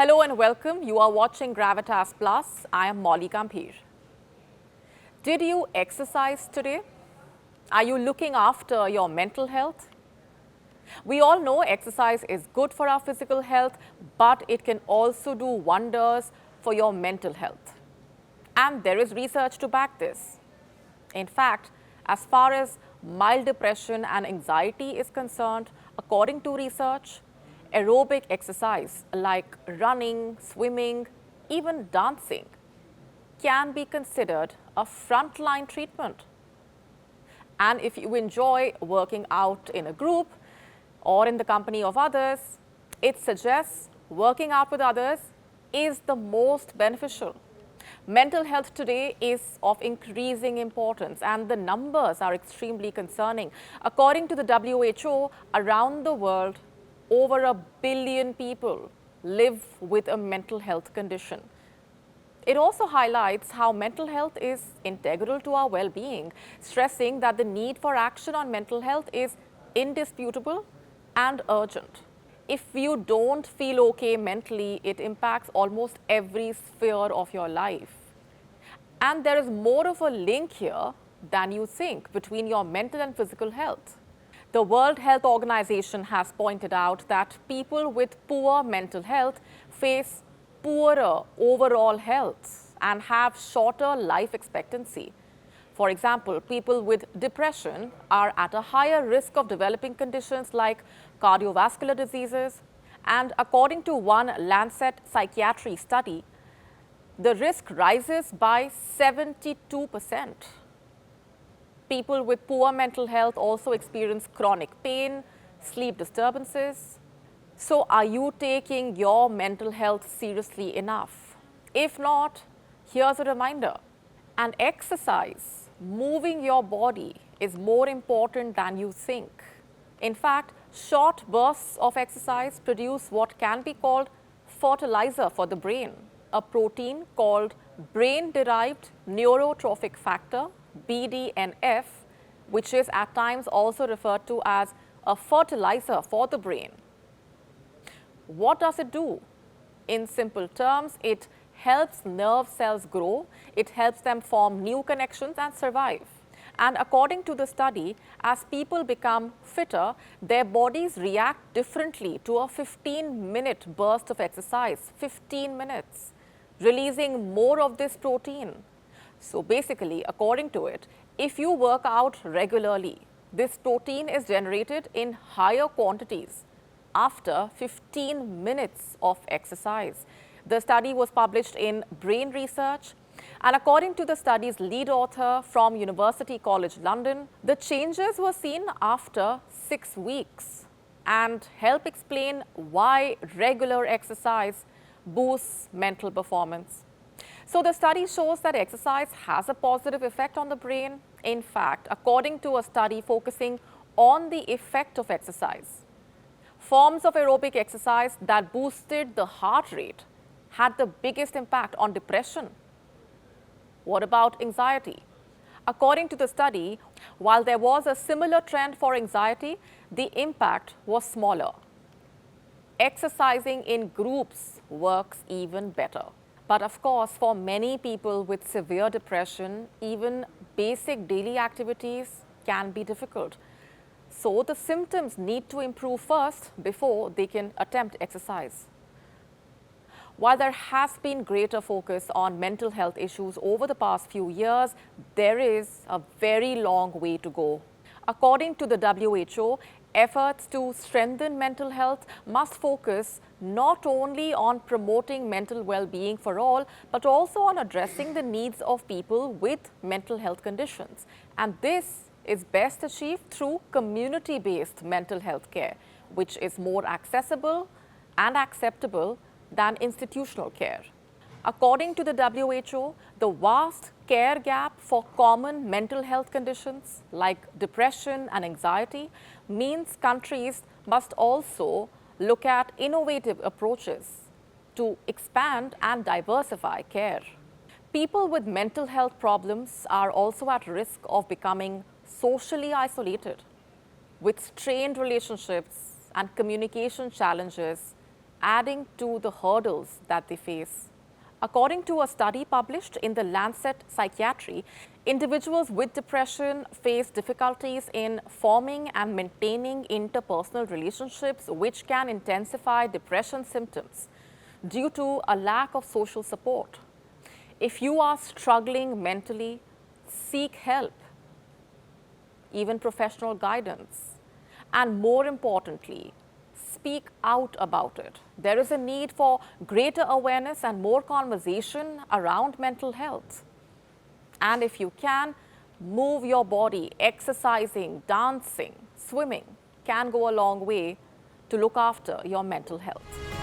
Hello and welcome. You are watching Gravitas Plus. I am Molly Gambhir. Did you exercise today? Are you looking after your mental health? We all know exercise is good for our physical health, but it can also do wonders for your mental health. And there is research to back this. In fact, as far as mild depression and anxiety is concerned, according to research, aerobic exercise like running, swimming, even dancing can be considered a frontline treatment. And if you enjoy working out in a group or in the company of others, it suggests working out with others is the most beneficial. Mental health today is of increasing importance, and the numbers are extremely concerning. According to the WHO, around the world, over 1 billion people live with a mental health condition. It also highlights how mental health is integral to our well-being, stressing that the need for action on mental health is indisputable and urgent. If you don't feel okay mentally, it impacts almost every sphere of your life. And there is more of a link here than you think between your mental and physical health. The World Health Organization has pointed out that people with poor mental health face poorer overall health and have shorter life expectancy. For example, people with depression are at a higher risk of developing conditions like cardiovascular diseases, and according to one Lancet psychiatry study, the risk rises by 72%. People with poor mental health also experience chronic pain, sleep disturbances. So, are you taking your mental health seriously enough? If not, here's a reminder. And exercise, moving your body, is more important than you think. In fact, short bursts of exercise produce what can be called fertiliser for the brain, a protein called brain-derived neurotrophic factor, BDNF, which is at times also referred to as a fertilizer for the brain. What does it do? In simple terms, it helps nerve cells grow, it helps them form new connections and survive. And according to the study, as people become fitter, their bodies react differently to a 15-minute burst of exercise, 15 minutes, releasing more of this protein. So basically, according to it, if you work out regularly, this protein is generated in higher quantities after 15 minutes of exercise. The study was published in Brain Research, and according to the study's lead author from University College London, the changes were seen after 6 weeks and help explain why regular exercise boosts mental performance. So the study shows that exercise has a positive effect on the brain. In fact, according to a study focusing on the effect of exercise, forms of aerobic exercise that boosted the heart rate had the biggest impact on depression. What about anxiety? According to the study, while there was a similar trend for anxiety, the impact was smaller. Exercising in groups works even better. But of course, for many people with severe depression, even basic daily activities can be difficult. So the symptoms need to improve first before they can attempt exercise. While there has been greater focus on mental health issues over the past few years, there is a very long way to go. According to the WHO, efforts to strengthen mental health must focus not only on promoting mental well-being for all, but also on addressing the needs of people with mental health conditions. And this is best achieved through community-based mental health care, which is more accessible and acceptable than institutional care. According to the WHO, the vast care gap for common mental health conditions like depression and anxiety means countries must also look at innovative approaches to expand and diversify care. People with mental health problems are also at risk of becoming socially isolated, with strained relationships and communication challenges adding to the hurdles that they face. According to a study published in the Lancet Psychiatry, individuals with depression face difficulties in forming and maintaining interpersonal relationships, which can intensify depression symptoms due to a lack of social support. If you are struggling mentally, seek help, even professional guidance, and more importantly, speak out about it. There is a need for greater awareness and more conversation around mental health. And if you can, move your body, exercising, dancing, swimming can go a long way to look after your mental health.